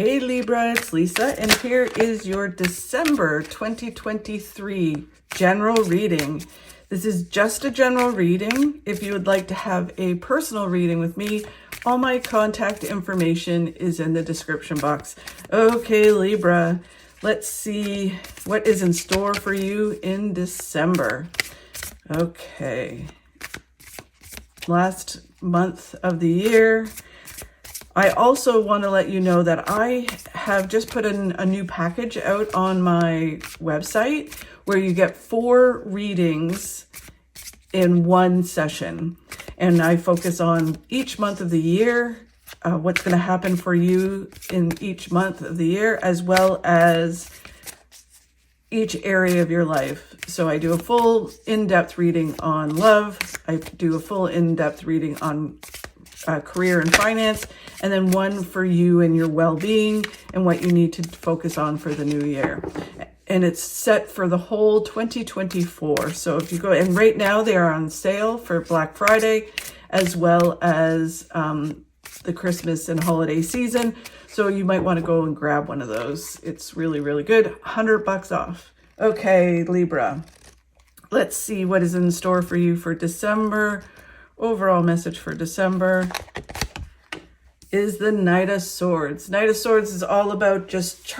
Hey Libra, it's Lisa, and here is your December 2023 general reading. This is just a general reading. If you would like to have a personal reading with me, all my contact information is in the description box. Okay, Libra, let's see what is in store for you in December. Okay, last month of the year. I also want to let you know that I have just put in a new package out on my website where you get 4 readings in one session. And I focus on each month of the year, what's going to happen for you in each month of the year, as well as each area of your life. So I do a full in-depth reading on love. I do a full in-depth reading on career and finance, and then one for you and your well-being and what you need to focus on for the new year. And it's set for the whole 2024. So if you go, and right now they are on sale for Black Friday, as well as the Christmas and holiday season. So you might want to go and grab one of those. It's really, really good. $100 off. Okay, Libra, let's see what is in store for you for December. Overall message for December is the Knight of Swords. Knight of Swords is all about just,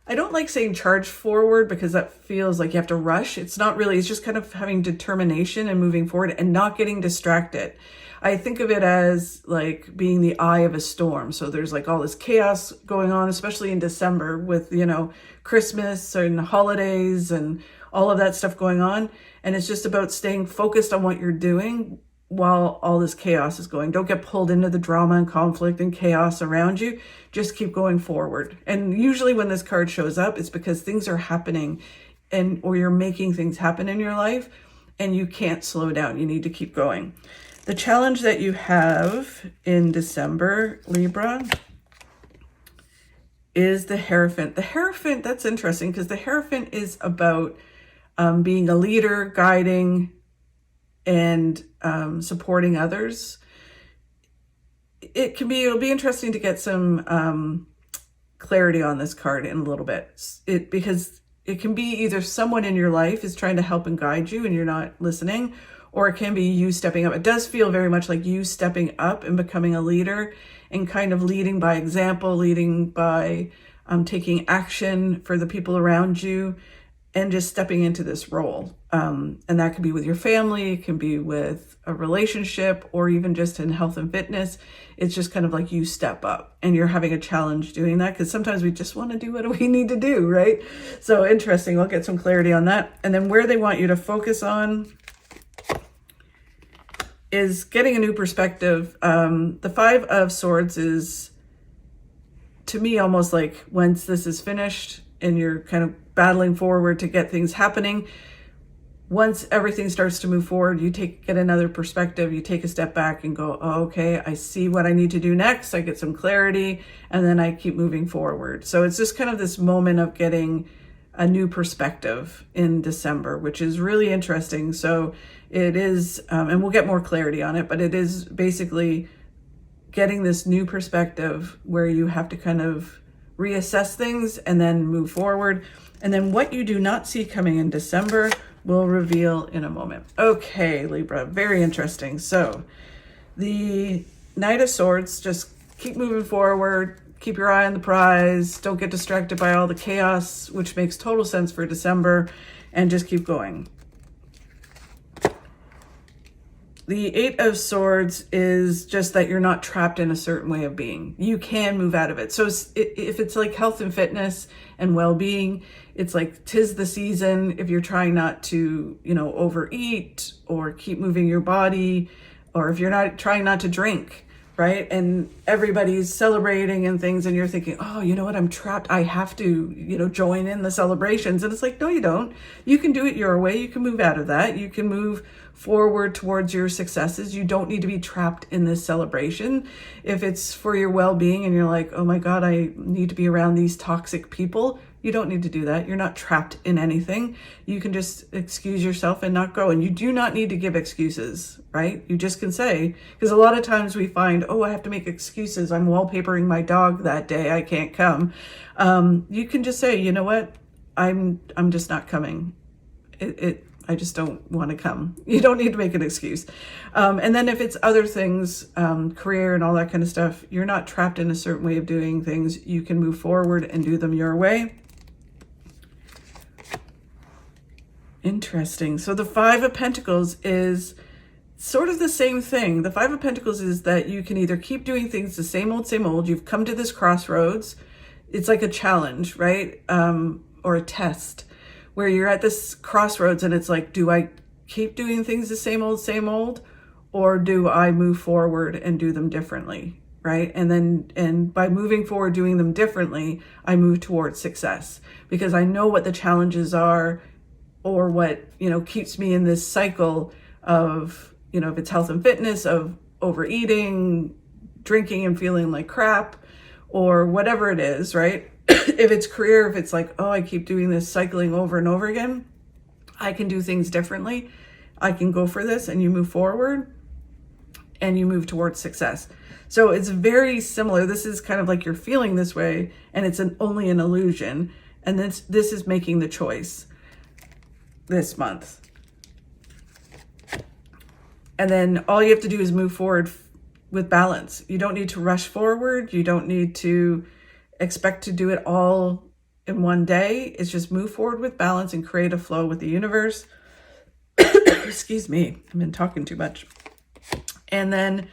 I don't like saying charge forward because that feels like you have to rush. It's not really, it's just kind of having determination and moving forward and not getting distracted. I think of it as like being the eye of a storm. So there's like all this chaos going on, especially in December with, Christmas and holidays and all of that stuff going on. And it's just about staying focused on what you're doing while all this chaos is going. Don't get pulled into the drama and conflict and chaos around you. Just keep going forward. And usually when this card shows up, it's because things are happening or you're making things happen in your life and you can't slow down. You need to keep going. The challenge that you have in December, Libra, is the Hierophant. The Hierophant, that's interesting because the Hierophant is about being a leader, guiding, and supporting others. It'll be interesting to get some clarity on this card in a little bit. Because it can be either someone in your life is trying to help and guide you and you're not listening, or it can be you stepping up. It does feel very much like you stepping up and becoming a leader and kind of leading by example, leading by taking action for the people around you and just stepping into this role. And that could be with your family, it can be with a relationship, or even just in health and fitness. It's just kind of like you step up and you're having a challenge doing that because sometimes we just want to do what we need to do, right? So interesting, we'll get some clarity on that. And then where they want you to focus on is getting a new perspective. The 5 of Swords is, to me, almost like once this is finished and you're kind of battling forward to get things happening, once everything starts to move forward, you get another perspective, you take a step back and go, oh, okay, I see what I need to do next. I get some clarity and then I keep moving forward. So it's just kind of this moment of getting a new perspective in December, which is really interesting. So it is, and we'll get more clarity on it, but it is basically getting this new perspective where you have to kind of reassess things and then move forward. And then what you do not see coming in December will reveal in a moment. Okay, Libra, very interesting. So the Knight of Swords, just keep moving forward, keep your eye on the prize, don't get distracted by all the chaos, which makes total sense for December, and just keep going. The 8 of Swords is just that you're not trapped in a certain way of being. You can move out of it. So if it's like health and fitness and well-being, it's like 'tis the season. If you're trying not to, overeat or keep moving your body, or if you're not trying not to drink, right? And everybody's celebrating and things, and you're thinking, oh, you know what? I'm trapped. I have to, join in the celebrations. And it's like, no, you don't. You can do it your way. You can move out of that. You can move forward towards your successes. You don't need to be trapped in this celebration. If it's for your well-being and you're like, oh my God, I need to be around these toxic people, You don't need to do that. You're not trapped in anything. You can just excuse yourself and not go. And you do not need to give excuses, right? You just can say, because a lot of times we find, oh, I have to make excuses. I'm wallpapering my dog that day. I can't come. You can just say, you know what? I'm just not coming. I just don't want to come. You don't need to make an excuse. And then if it's other things, career and all that kind of stuff, you're not trapped in a certain way of doing things. You can move forward and do them your way. Interesting. So the Five of Pentacles is sort of the same thing. The Five of Pentacles is that you can either keep doing things the same old. You've come to this crossroads. It's like a challenge, right? Or a test, where you're at this crossroads and it's like, do I keep doing things the same old, or do I move forward and do them differently, right? And by moving forward, doing them differently, I move towards success because I know what the challenges are, or what, keeps me in this cycle of, if it's health and fitness, of overeating, drinking and feeling like crap, or whatever it is, right? If it's career, if it's like, oh, I keep doing this cycling over and over again, I can do things differently. I can go for this, and you move forward and you move towards success. So it's very similar. This is kind of like you're feeling this way, and it's only an illusion. And this is making the choice this month. And then all you have to do is move forward with balance. You don't need to rush forward. You don't need to expect to do it all in one day. It's just move forward with balance and create a flow with the universe. Excuse me, I've been talking too much. And then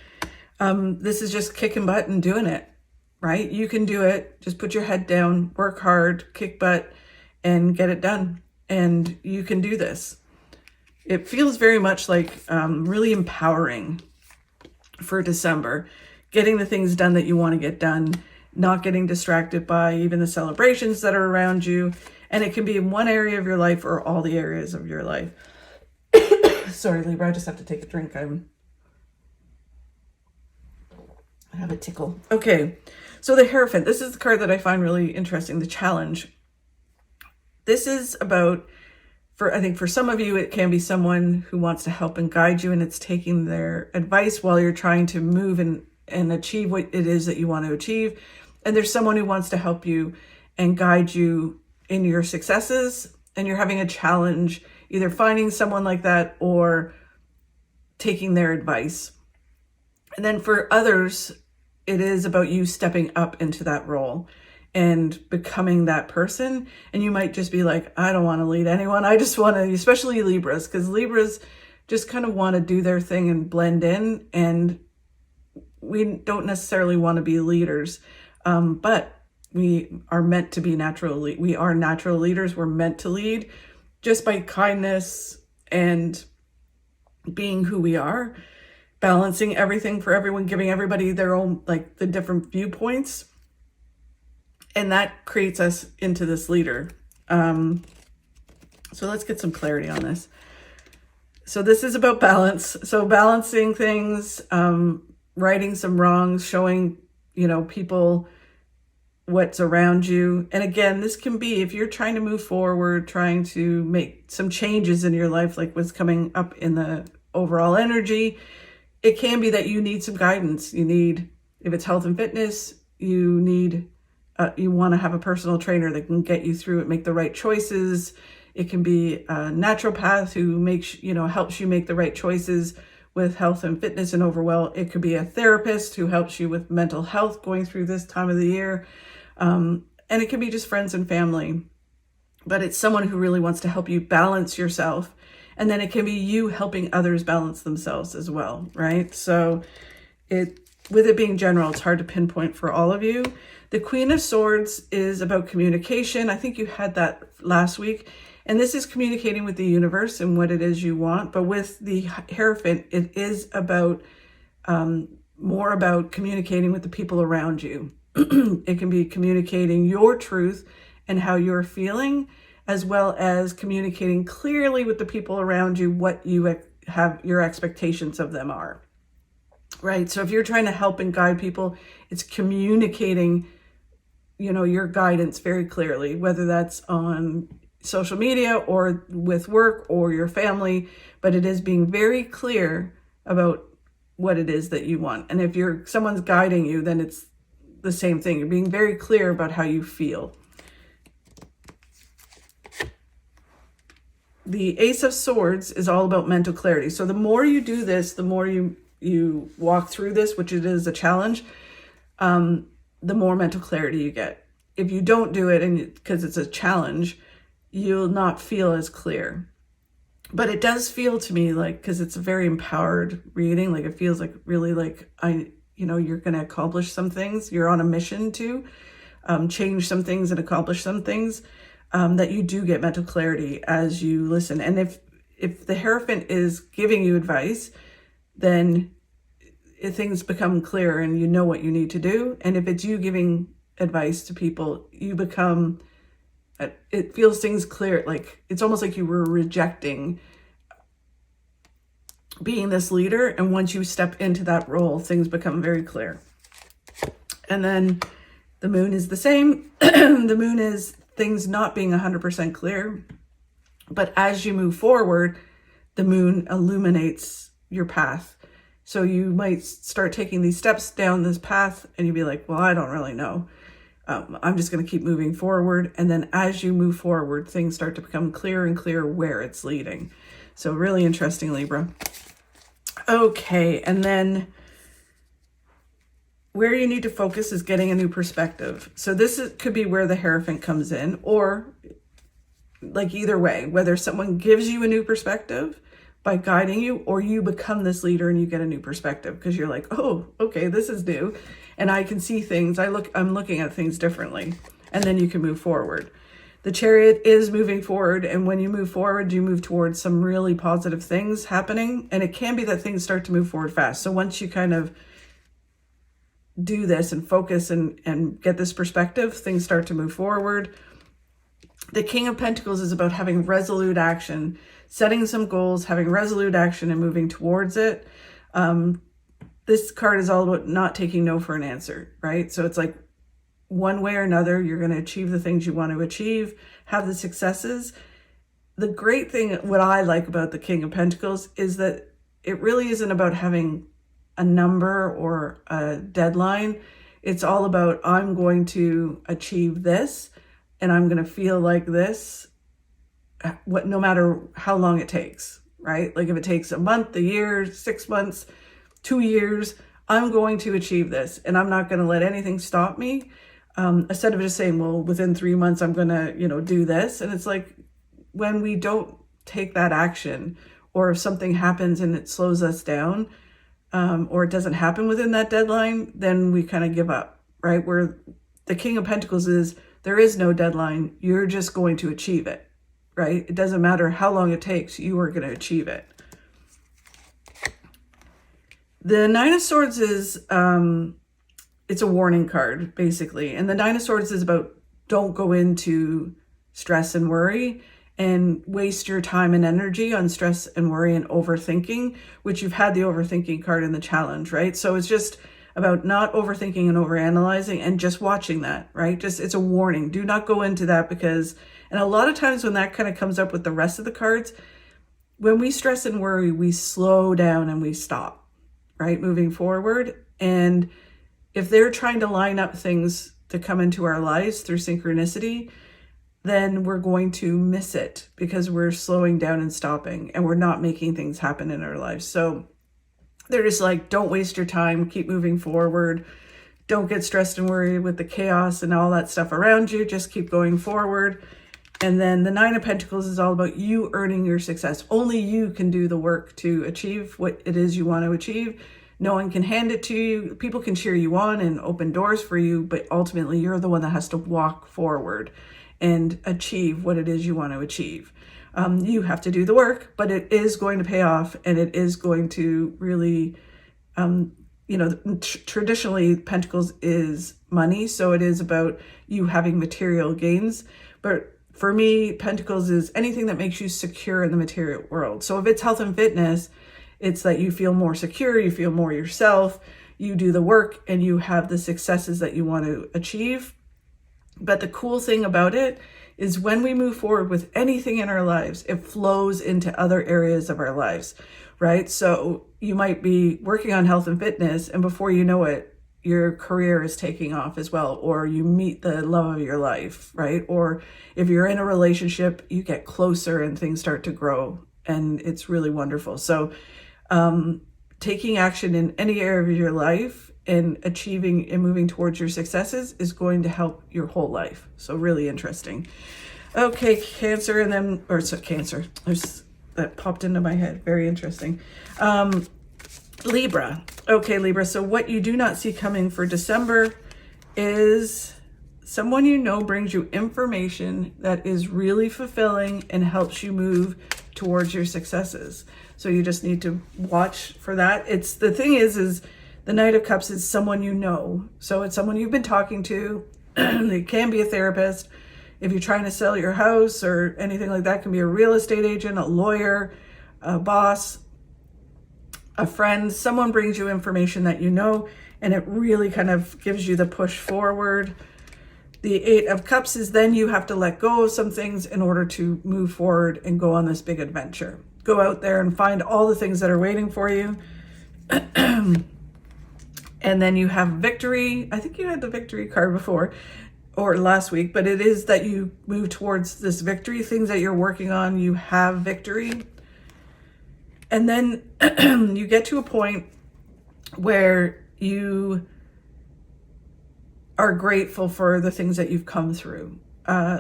this is just kicking butt and doing it, right? You can do it. Just put your head down, work hard, kick butt, and get it done. And you can do this. It feels very much like really empowering for December, getting the things done that you want to get done, not getting distracted by even the celebrations that are around you. And it can be in one area of your life or all the areas of your life. Sorry, Libra, I just have to take a drink. I have a tickle. Okay, so the Hierophant. This is the card that I find really interesting, the challenge. This is about, I think for some of you, it can be someone who wants to help and guide you, and it's taking their advice while you're trying to move and achieve what it is that you want to achieve. And there's someone who wants to help you and guide you in your successes, and you're having a challenge either finding someone like that or taking their advice. And then for others, it is about you stepping up into that role and becoming that person. And you might just be like, I don't want to lead anyone. I just want to, especially Libras, because Libras just kind of want to do their thing and blend in. And we don't necessarily want to be leaders, but we are meant to be we are natural leaders. We're meant to lead just by kindness and being who we are, balancing everything for everyone, giving everybody their own, like the different viewpoints. And that creates us into this leader. So let's get some clarity on this. So this is about balance. So balancing things, righting some wrongs, showing, people what's around you. And again, this can be, if you're trying to move forward, trying to make some changes in your life, like what's coming up in the overall energy, it can be that you need some guidance. You need, if it's health and fitness, you need you want to have a personal trainer that can get you through it, make the right choices. It can be a naturopath who helps you make the right choices with health and fitness and overall. It could be a therapist who helps you with mental health going through this time of the year. And it can be just friends and family, but it's someone who really wants to help you balance yourself. And then it can be you helping others balance themselves as well, right? So with it being general, it's hard to pinpoint for all of you. The Queen of Swords is about communication. I think you had that last week. And this is communicating with the universe and what it is you want. But with the Hierophant, it is about more about communicating with the people around you. It can be communicating your truth and how you're feeling, as well as communicating clearly with the people around you what you have your expectations of them are. Right? So if you're trying to help and guide people, it's communicating your guidance very clearly, whether that's on social media or with work or your family, but it is being very clear about what it is that you want. And if someone's guiding you, then it's the same thing. You're being very clear about how you feel. The Ace of Swords is all about mental clarity. So the more you do this, the more you walk through this, which it is a challenge, the more mental clarity you get. If you don't do it, and because it's a challenge, you'll not feel as clear. But it does feel to me like, because it's a very empowered reading, like it feels like really like you're going to accomplish some things. You're on a mission to change some things and accomplish some things, that you do get mental clarity as you listen. And if the Hierophant is giving you advice, then things become clear and you know what you need to do. And if it's you giving advice to people, it feels things clear. Like it's almost like you were rejecting being this leader. And once you step into that role, things become very clear. And then the Moon is the same. The Moon is things not being 100% clear. But as you move forward, the Moon illuminates your path. So you might start taking these steps down this path and you'd be like, well, I don't really know. I'm just going to keep moving forward. And then as you move forward, things start to become clearer and clearer where it's leading. So really interesting, Libra. Okay, and then where you need to focus is getting a new perspective. So could be where the Hierophant comes in, or like either way, whether someone gives you a new perspective by guiding you, or you become this leader and you get a new perspective because you're like, oh, okay, this is new. And I can see things. I'm looking at things differently. And then you can move forward. The Chariot is moving forward. And when you move forward, you move towards some really positive things happening. And it can be that things start to move forward fast. So once you kind of do this and focus and get this perspective, things start to move forward. The King of Pentacles is about having resolute action, setting some goals, having resolute action and moving towards it. This card is all about not taking no for an answer, right? So it's like one way or another, you're going to achieve the things you want to achieve, have the successes. The great thing, what I like about the King of Pentacles is that it really isn't about having a number or a deadline. It's all about, I'm going to achieve this and I'm going to feel like this, no matter how long it takes, right? Like if it takes a month, a year, 6 months, 2 years, I'm going to achieve this and I'm not going to let anything stop me. Instead of just saying, well, within 3 months, I'm going to, do this. And it's like when we don't take that action, or if something happens and it slows us down, or it doesn't happen within that deadline, then we kind of give up, right? Where the King of Pentacles is, there is no deadline. You're just going to achieve it, right? It doesn't matter how long it takes. You are going to achieve it. The Nine of Swords is, it's a warning card, basically. And the Nine of Swords is about don't go into stress and worry and waste your time and energy on stress and worry and overthinking, which you've had the overthinking card in the challenge, right? So it's just about not overthinking and overanalyzing and just watching that, right? It's a warning. Do not go into that because, and a lot of times when that kind of comes up with the rest of the cards, when we stress and worry, we slow down and we stop, right? Moving forward. And if they're trying to line up things to come into our lives through synchronicity, then we're going to miss it because we're slowing down and stopping and we're not making things happen in our lives. So they're just like, don't waste your time, keep moving forward. Don't get stressed and worried with the chaos and all that stuff around you. Just keep going forward. And then the Nine of Pentacles is all about you earning your success. Only you can do the work to achieve what it is you want to achieve. No one can hand it to you. People can cheer you on and open doors for you, but ultimately you're the one that has to walk forward and achieve what it is you want to achieve. You have to do the work, but it is going to pay off and it is going to really, traditionally Pentacles is money. So it is about you having material gains. But for me, Pentacles is anything that makes you secure in the material world. So if it's health and fitness, it's that you feel more secure, you feel more yourself, you do the work and you have the successes that you want to achieve. But the cool thing about it is when we move forward with anything in our lives, it flows into other areas of our lives, right? So you might be working on health and fitness, and before you know it, your career is taking off as well, or you meet the love of your life, right? Or if you're in a relationship, you get closer and things start to grow, and it's really wonderful. So taking action in any area of your life and achieving and moving towards your successes is going to help your whole life. So really interesting. Okay, Cancer, and then, or so Cancer, that popped into my head. Very interesting. Libra. Okay, Libra. So what you do not see coming for December is someone you know brings you information that is really fulfilling and helps you move towards your successes. So you just need to watch for that. It's the thing is the Knight of Cups is someone you know. So it's someone you've been talking to. It can be a therapist. If you're trying to sell your house or anything like that, it can be a real estate agent, a lawyer, a boss, a friend. Someone brings you information that you know, and it really kind of gives you the push forward. The Eight of Cups is then you have to let go of some things in order to move forward and go on this big adventure. Go out there and find all the things that are waiting for you. And then you have victory. I think you had the victory card before or last week, but it is that you move towards this victory, things that you're working on, you have victory. And then you get to a point where you are grateful for the things that you've come through.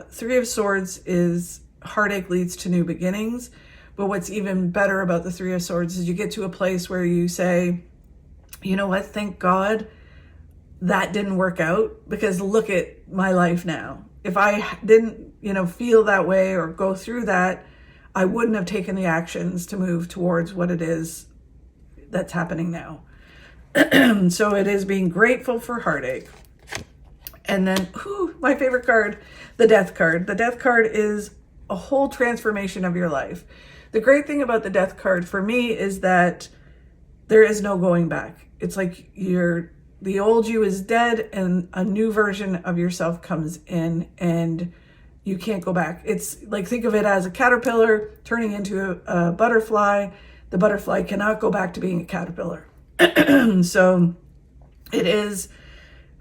Three of Swords is heartache leads to new beginnings. But what's even better about the Three of Swords is you get to a place where you say, you know what, thank God that didn't work out, because look at my life now. If I didn't, feel that way or go through that, I wouldn't have taken the actions to move towards what it is that's happening now. So it is being grateful for heartache. And then, my favorite card, the Death card. The Death card is a whole transformation of your life. The great thing about the Death card for me is that there is no going back. It's like the old you is dead and a new version of yourself comes in and you can't go back. It's like, think of it as a caterpillar turning into a butterfly. The butterfly cannot go back to being a caterpillar. So it is,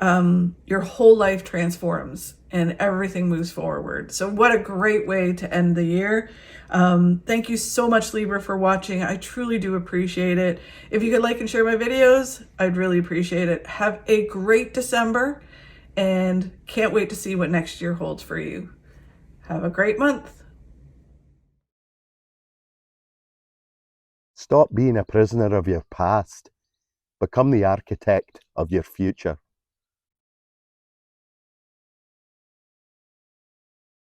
your whole life transforms and everything moves forward. So what a great way to end the year. Thank you so much, Libra, for watching. I truly do appreciate it. If you could like and share my videos, I'd really appreciate it. Have a great December and can't wait to see what next year holds for you. Have a great month. Stop being a prisoner of your past. Become the architect of your future.